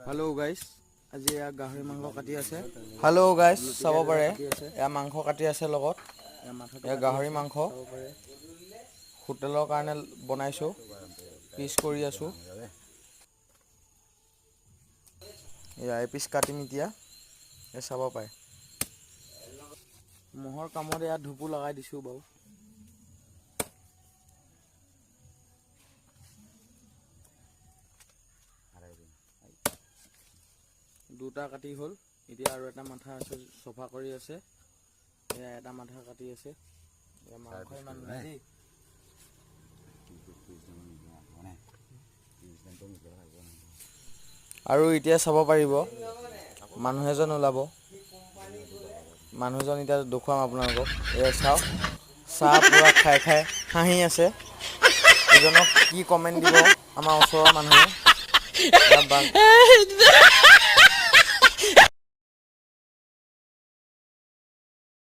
hello guys आज या गाहरी मांस काटी আছে हेलो गाइस চাব পাৰে या মাংস কাটি আছে লগত या গাহৰি মাংস হোটেলৰ কাৰণে বনাইছো পিস কৰি আছো या পিস কাটিম এতিয়া এ চাব পাৰে মহৰ কামত या ধুপু লগাই দিছো বাও দুটা কাটি হল এতিয়া আৰু এটা মাথা আছে সফা কৰি আছে এয়া এটা মাথা কাটি আছে এয়া মাংস ইমান নাই আৰু এতিয়া চাব পাৰিব মানুহ এজন ওলাব মানুহজন এতিয়া দেখুৱাম আপোনালোকক এয়া চাওক চাহ পুৰা খাই খাই হাঁহি আছে এজনক কি কমেন্ট দিব আমাৰ ওচৰৰ মানুহে